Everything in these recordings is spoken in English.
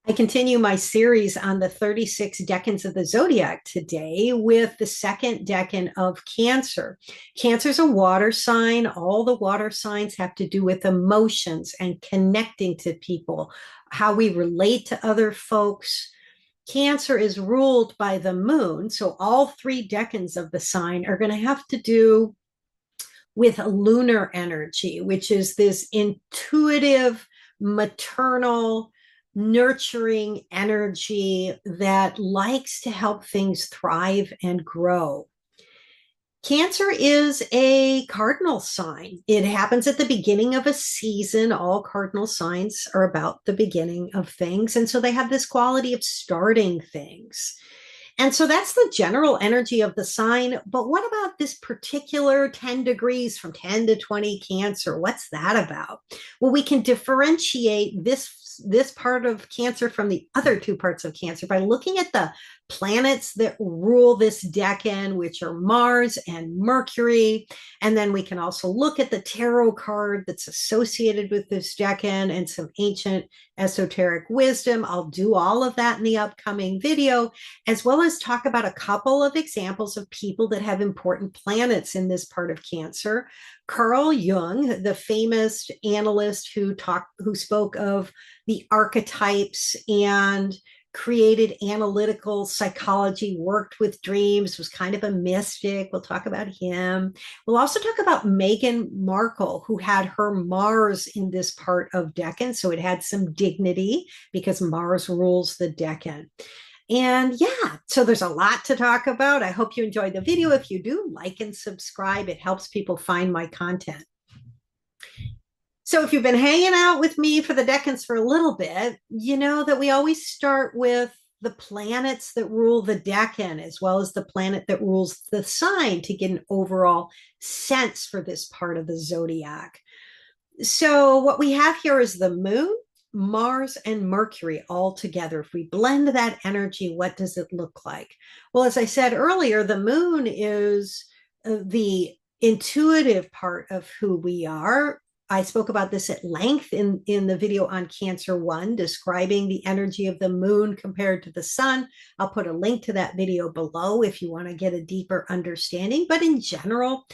I continue my series on the 36 decans of the Zodiac today with the second decan of Cancer. Cancer is a water sign. All the water signs have to do with emotions and connecting to people, how we relate to other folks. Cancer is ruled by the moon. So all three decans of the sign are going to have to do with lunar energy, which is this intuitive, maternal, nurturing energy that likes to help things thrive and grow. Cancer is a cardinal sign. It happens at the beginning of a season. All cardinal signs are about the beginning of things. And so they have this quality of starting things. And so that's the general energy of the sign. But what about this particular 10 degrees from 10 to 20 Cancer? What's that about? Well, we can differentiate this part of Cancer from the other two parts of Cancer by looking at the planets that rule this decan, which are Mars and Mercury. And then we can also look at the tarot card that's associated with this decan and some ancient esoteric wisdom. I'll do all of that in the upcoming video, as well as talk about a couple of examples of people that have important planets in this part of Cancer. Carl Jung, the famous analyst who spoke of the archetypes and created analytical psychology, worked with dreams, was kind of a mystic. We'll talk about him. We'll also talk about Meghan Markle, who had her Mars in this part of Decan. So it had some dignity because Mars rules the Decan. And yeah, so there's a lot to talk about. I hope you enjoyed the video. If you do, like and subscribe. It helps people find my content. So if you've been hanging out with me for the decans for a little bit, you know that we always start with the planets that rule the decan, as well as the planet that rules the sign, to get an overall sense for this part of the zodiac. So what we have here is the moon, Mars, and Mercury all together. If we blend that energy, what does it look like? Well, as I said earlier, the moon is the intuitive part of who we are. I spoke about this at length in the video on Cancer 1, describing the energy of the moon compared to the sun. I'll put a link to that video below if you want to get a deeper understanding. But in general,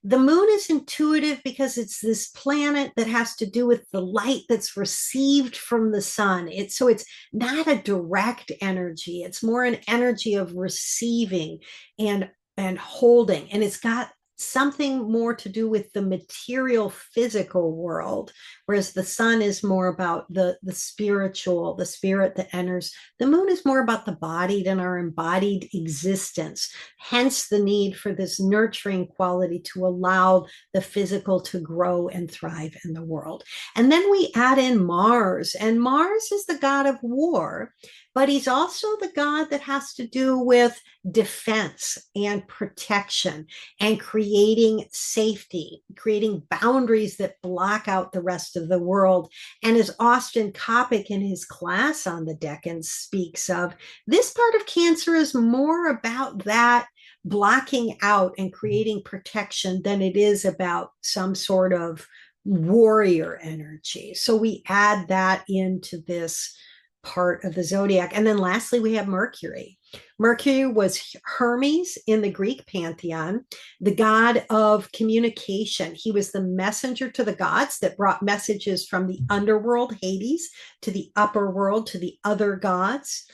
the moon is intuitive because it's this planet that has to do with the light that's received from the sun. So it's not a direct energy. It's more an energy of receiving and holding. And it's got something more to do with the material physical world, whereas the sun is more about the spiritual, the spirit that enters. The moon is more about the bodied and our embodied existence, hence the need for this nurturing quality to allow the physical to grow and thrive in the world. And then we add in Mars, and Mars is the god of war, but he's also the god that has to do with defense and protection and creating safety, creating boundaries that block out the rest of the world. And as Austin Coppock in his class on the Decans speaks of, this part of Cancer is more about that blocking out and creating protection than it is about some sort of warrior energy. So we add that into this part of the zodiac. And then lastly, we have Mercury. Mercury was Hermes in the Greek pantheon, the god of communication. He was the messenger to the gods that brought messages from the underworld, Hades, to the upper world, to the other gods.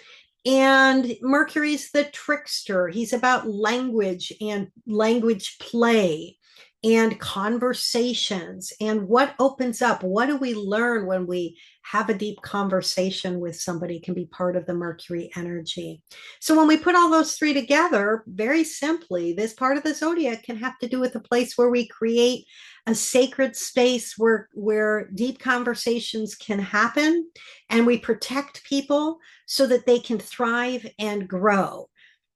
And Mercury's the trickster. He's about language and language play and conversations and what opens up. What do we learn when we have a deep conversation with somebody? Can be part of the Mercury energy. So when we put all those three together, very simply, this part of the zodiac can have to do with a place where we create a sacred space where deep conversations can happen, and we protect people so that they can thrive and grow.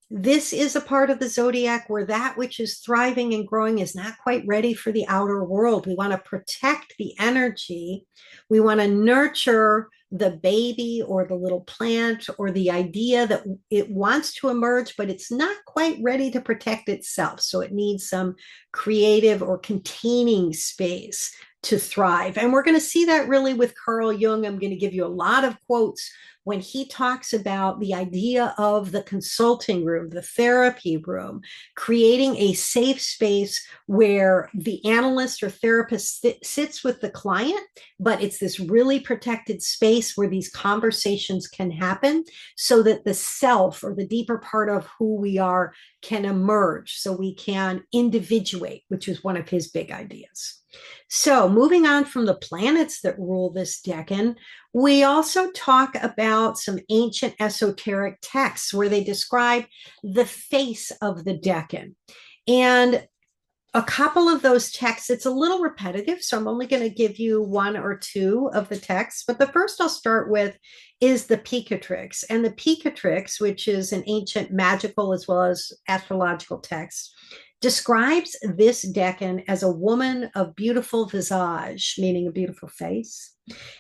This is a part of the zodiac where that which is thriving and growing is not quite ready for the outer world. We want to protect the energy. We want to nurture the baby or the little plant or the idea that it wants to emerge, but it's not quite ready to protect itself. So it needs some creative or containing space to thrive. And we're going to see that really with Carl Jung. I'm going to give you a lot of quotes when he talks about the idea of the consulting room, the therapy room, creating a safe space where the analyst or therapist sits with the client, but it's this really protected space where these conversations can happen so that the self or the deeper part of who we are can emerge, so we can individuate, which is one of his big ideas. So moving on from the planets that rule this decan, we also talk about some ancient esoteric texts where they describe the face of the decan. And a couple of those texts, it's a little repetitive, so I'm only going to give you one or two of the texts. But the first I'll start with is the Picatrix. And the Picatrix, which is an ancient magical as well as astrological text, describes this decan as a woman of beautiful visage, meaning a beautiful face,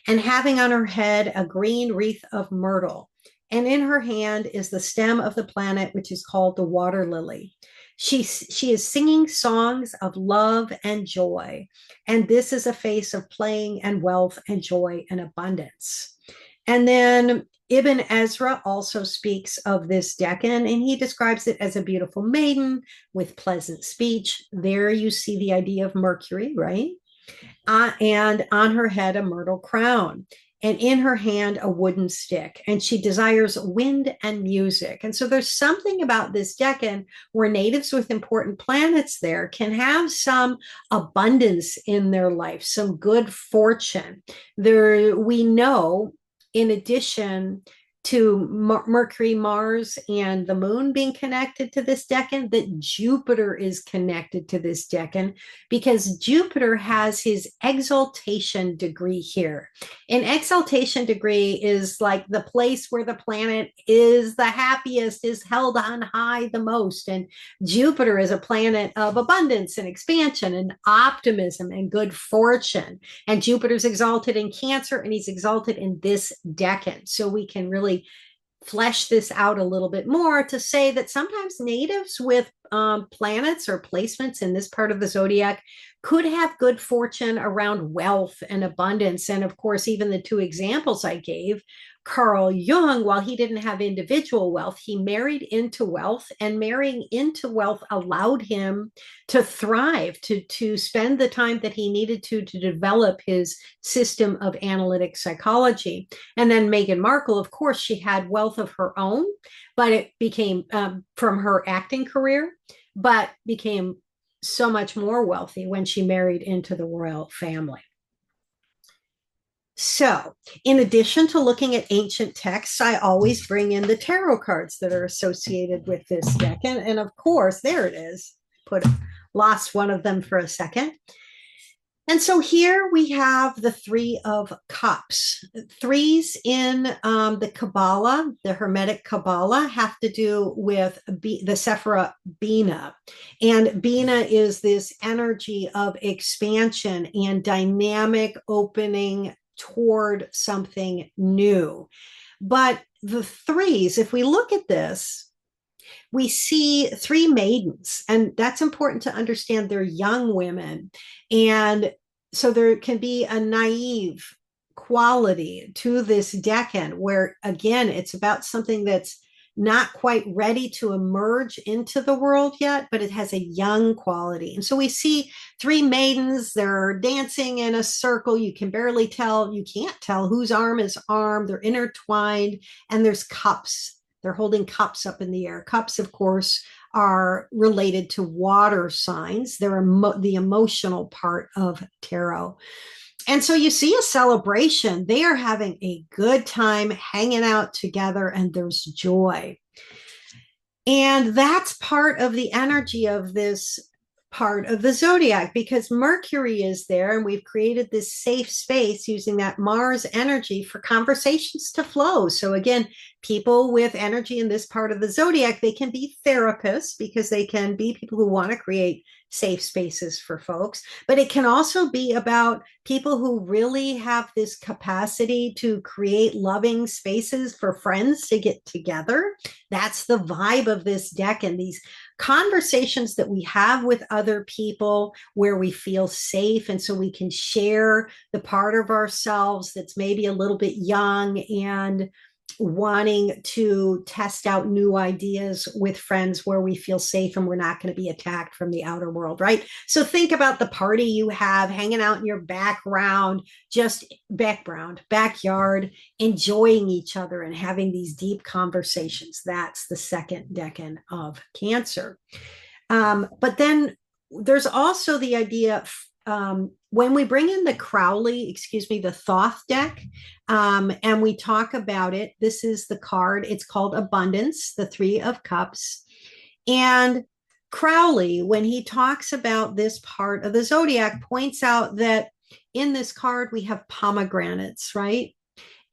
and having on her head a green wreath of myrtle. And in her hand is the stem of the planet, which is called the water lily. She is singing songs of love and joy. And this is a face of playing and wealth and joy and abundance. And then Ibn Ezra also speaks of this decan, and he describes it as a beautiful maiden with pleasant speech. There you see the idea of Mercury, right? And on her head, a myrtle crown. And in her hand, a wooden stick. And she desires wind and music. And so there's something about this decan where natives with important planets there can have some abundance in their life, some good fortune. We know, in addition to Mercury, Mars, and the moon being connected to this decan, that Jupiter is connected to this decan because Jupiter has his exaltation degree here. An exaltation degree is like the place where the planet is the happiest, is held on high the most. And Jupiter is a planet of abundance and expansion and optimism and good fortune. And Jupiter's exalted in Cancer, and he's exalted in this decan. So we can really flesh this out a little bit more to say that sometimes natives with planets or placements in this part of the zodiac could have good fortune around wealth and abundance. And of course, even the two examples I gave, Carl Jung, while he didn't have individual wealth, he married into wealth, and marrying into wealth allowed him to thrive, to spend the time that he needed to develop his system of analytic psychology. And then Meghan Markle, of course, she had wealth of her own, but it became from her acting career, but became so much more wealthy when she married into the royal family. So, in addition to looking at ancient texts, I always bring in the tarot cards that are associated with this decan. And of course, there it is. Lost one of them for a second. And so here we have the Three of Cups. Threes in the Kabbalah, the Hermetic Kabbalah, have to do with the Sephira Bina. And Bina is this energy of expansion and dynamic opening toward something new. But the threes, if we look at this, we see three maidens, and that's important to understand. They're young women. And so there can be a naive quality to this decan where, again, it's about something that's not quite ready to emerge into the world yet, but it has a young quality. And so we see three maidens, they're dancing in a circle. You can barely tell, you can't tell whose arm is arm. They're intertwined, and there's cups. They're holding cups up in the air. Cups, of course, are related to water signs. They're the emotional part of tarot. And so you see a celebration. They are having a good time hanging out together, and there's joy. And that's part of the energy of this part of the zodiac, because Mercury is there, and we've created this safe space using that Mars energy for conversations to flow. So again, people with energy in this part of the zodiac, they can be therapists because they can be people who want to create safe spaces for folks, but it can also be about people who really have this capacity to create loving spaces for friends to get together. That's the vibe of this deck, and these conversations that we have with other people where we feel safe, and so we can share the part of ourselves that's maybe a little bit young and wanting to test out new ideas with friends where we feel safe and we're not going to be attacked from the outer world, right? So think about the party you have hanging out in your backyard, enjoying each other and having these deep conversations. That's the second decan of Cancer. But then there's also the idea when we bring in the the Thoth deck, and we talk about it, this is the card. It's called Abundance, the Three of Cups. And Crowley, when he talks about this part of the zodiac, points out that in this card we have pomegranates, right?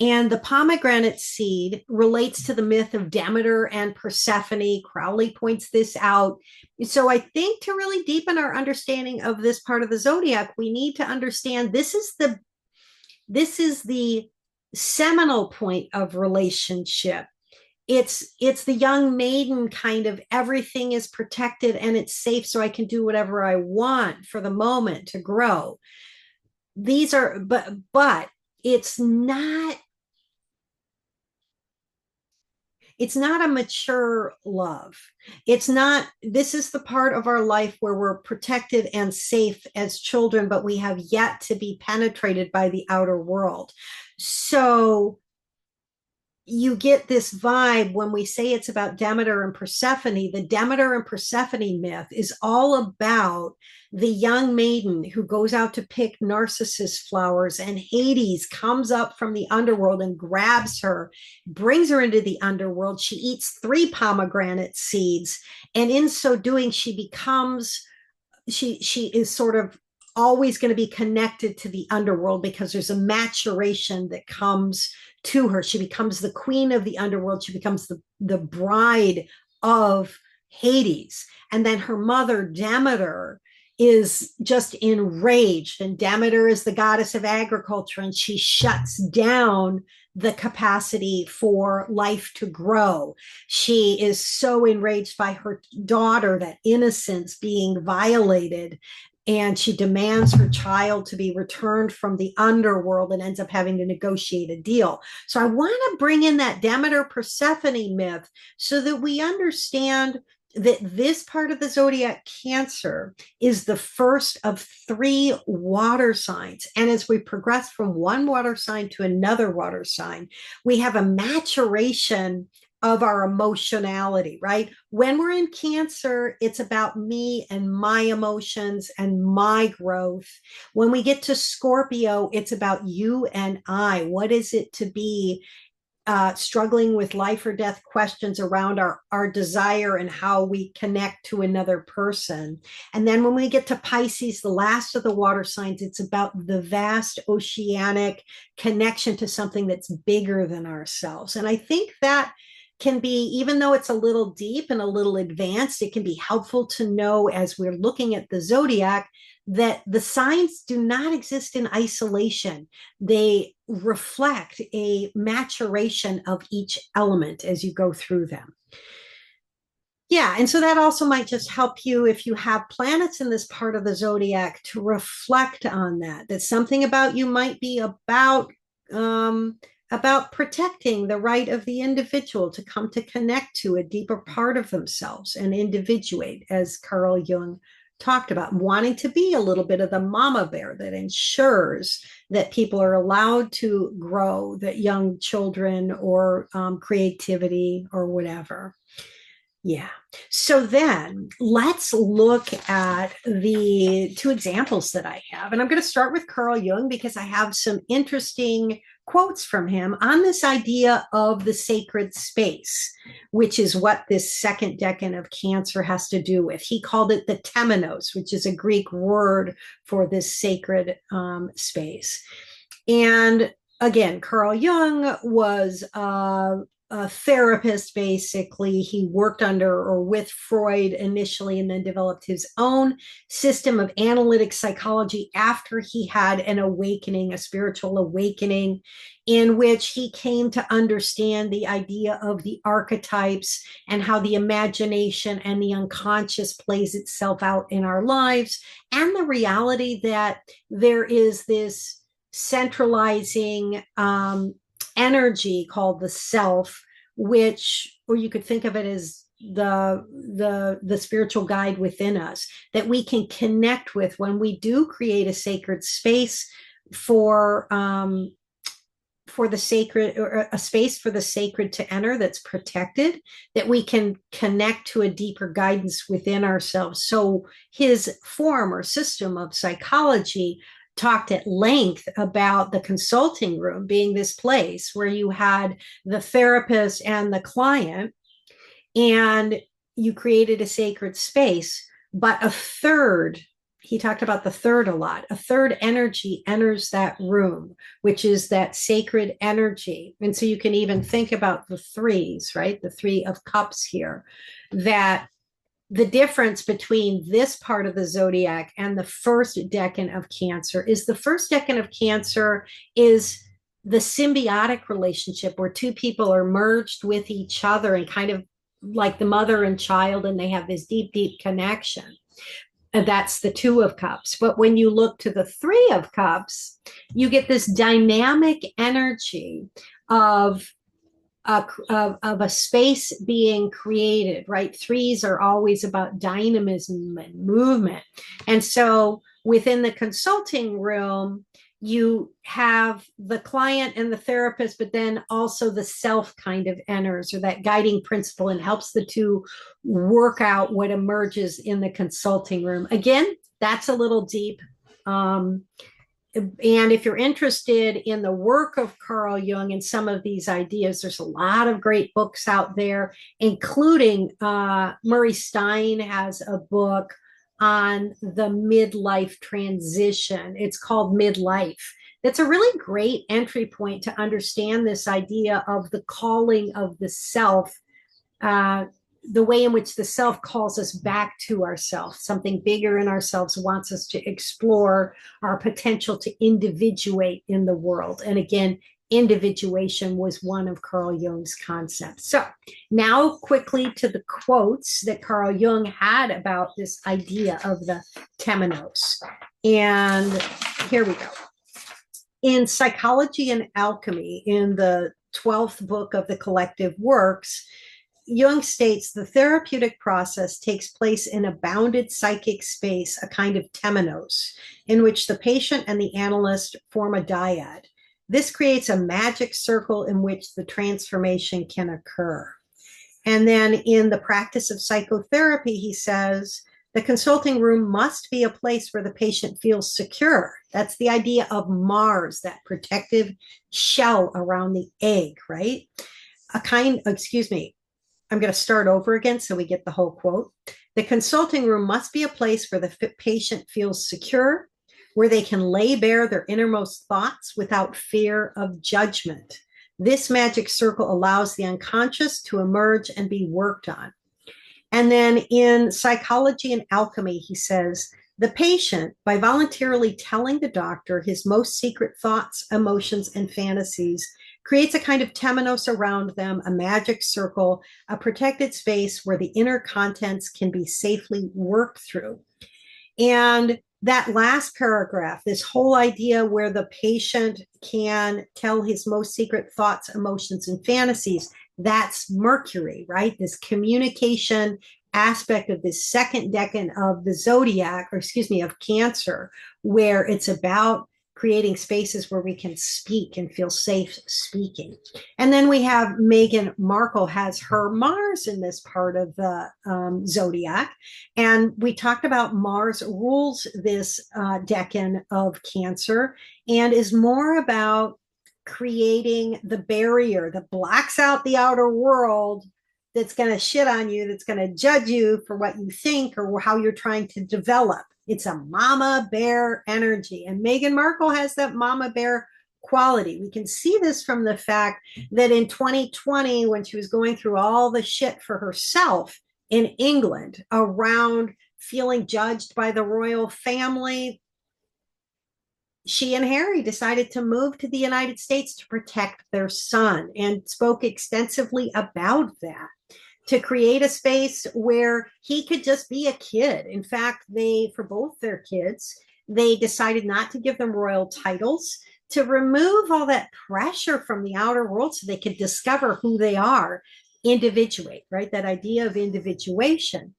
And the pomegranate seed relates to the myth of Demeter and Persephone. Crowley points this out. So I think to really deepen our understanding of this part of the zodiac, we need to understand this is the seminal point of relationship. It's the young maiden kind of everything is protected and it's safe, so I can do whatever I want for the moment to grow. These are, but it's not a mature love. This is the part of our life where we're protected and safe as children, but we have yet to be penetrated by the outer world. So you get this vibe when we say it's about Demeter and Persephone. The Demeter and Persephone myth is all about the young maiden who goes out to pick narcissus flowers, and Hades comes up from the underworld and grabs her, brings her into the underworld. She eats 3 pomegranate seeds, and in so doing, she is sort of always going to be connected to the underworld because there's a maturation that comes to her. She becomes the queen of the underworld. She becomes the bride of Hades. And then her mother, Demeter, is just enraged. And Demeter is the goddess of agriculture, and she shuts down the capacity for life to grow. She is so enraged by her daughter, that innocence being violated, and she demands her child to be returned from the underworld and ends up having to negotiate a deal. So I want to bring in that Demeter Persephone myth so that we understand that this part of the zodiac, Cancer, is the first of 3 water signs. And as we progress from one water sign to another water sign, we have a maturation of our emotionality, right? When we're in Cancer, it's about me and my emotions and my growth. When we get to Scorpio, it's about you and I. What is it to be struggling with life or death questions around our desire and how we connect to another person? And then when we get to Pisces, the last of the water signs, it's about the vast oceanic connection to something that's bigger than ourselves. And I think that can be, even though it's a little deep and a little advanced, it can be helpful to know as we're looking at the zodiac that the signs do not exist in isolation. They reflect a maturation of each element as you go through them. Yeah, and so that also might just help you if you have planets in this part of the zodiac to reflect on that something about you might be about protecting the right of the individual to come to connect to a deeper part of themselves and individuate, as Carl Jung talked about, wanting to be a little bit of the mama bear that ensures that people are allowed to grow, that young children or creativity or whatever. Yeah. So then let's look at the 2 examples that I have. And I'm going to start with Carl Jung because I have some interesting quotes from him on this idea of the sacred space, which is what this second decan of Cancer has to do with. He called it the temenos, which is a Greek word for this sacred space. And again, Carl Jung was a therapist, basically. He worked under or with Freud initially and then developed his own system of analytic psychology after he had an awakening, a spiritual awakening, in which he came to understand the idea of the archetypes and how the imagination and the unconscious plays itself out in our lives, and the reality that there is this centralizing energy called the self, which, or you could think of it as the spiritual guide within us that we can connect with when we do create a sacred space for the sacred, or a space for the sacred to enter that's protected, that we can connect to a deeper guidance within ourselves. So his form or system of psychology talked at length about the consulting room being this place where you had the therapist and the client, and you created a sacred space. But a third, he talked about the third a lot, a third energy enters that room, which is that sacred energy. And so you can even think about the threes, right? The three of cups here, that the difference between this part of the zodiac and the first decan of Cancer is the first decan of Cancer is the symbiotic relationship where two people are merged with each other and kind of like the mother and child, and they have this deep, deep connection. And that's the Two of Cups. But when you look to the Three of Cups, you get this dynamic energy of a space being created, right? Threes are always about dynamism and movement. And so within the consulting room, you have the client and the therapist, but then also the self kind of enters, or that guiding principle, and helps the two work out what emerges in the consulting room. Again, that's a little deep. And if you're interested in the work of Carl Jung and some of these ideas, there's a lot of great books out there, including Murray Stein has a book on the midlife transition. It's called Midlife. That's a really great entry point to understand this idea of the calling of the self, the way in which the self calls us back to ourselves. Something bigger in ourselves wants us to explore our potential to individuate in the world. And again, individuation was one of Carl Jung's concepts. So now quickly to the quotes that Carl Jung had about this idea of the temenos. And here we go. In Psychology and Alchemy, in the 12th book of the collective works, Jung states the therapeutic process takes place in a bounded psychic space, a kind of temenos, in which the patient and the analyst form a dyad. This creates a magic circle in which the transformation can occur. And then in the practice of psychotherapy, he says, the consulting room must be a place where the patient feels secure. That's the idea of Mars, that protective shell around the egg, right? I'm going to start over again so we get the whole quote. The consulting room must be a place where the patient feels secure, where they can lay bare their innermost thoughts without fear of judgment. This magic circle allows the unconscious to emerge and be worked on. And then in Psychology and Alchemy, he says, the patient, by voluntarily telling the doctor his most secret thoughts, emotions, and fantasies, creates a kind of temenos around them, a magic circle, a protected space where the inner contents can be safely worked through. And that last paragraph, this whole idea where the patient can tell his most secret thoughts, emotions, and fantasies, that's Mercury, right? This communication aspect of this second decan of the zodiac, of Cancer, where it's about creating spaces where we can speak and feel safe speaking. And then we have Meghan Markle has her Mars in this part of the zodiac. And we talked about Mars rules this decan of Cancer and is more about creating the barrier that blocks out the outer world, that's going to shit on you, that's going to judge you for what you think or how you're trying to develop. It's a mama bear energy. And Meghan Markle has that mama bear quality. We can see this from the fact that in 2020, when she was going through all the shit for herself in England around feeling judged by the royal family, she and Harry decided to move to the United States to protect their son and spoke extensively about that, to create a space where he could just be a kid. In fact, for both their kids, they decided not to give them royal titles. to remove all that pressure from the outer world so they could discover who they are, individuate, right? That idea of individuation.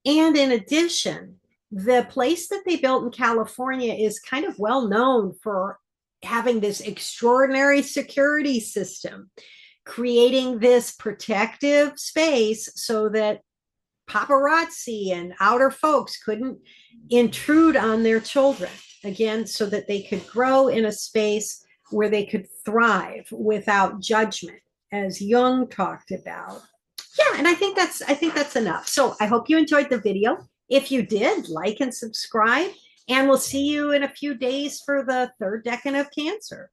And in addition, the place that they built in California is kind of well known for having this extraordinary security system, creating this protective space so that paparazzi and outer folks couldn't intrude on their children, again, so that they could grow in a space where they could thrive without judgment, as Jung talked about. Yeah, and I think that's enough. So I hope you enjoyed the video. If you did, like and subscribe, and we'll see you in a few days for the third decan of Cancer.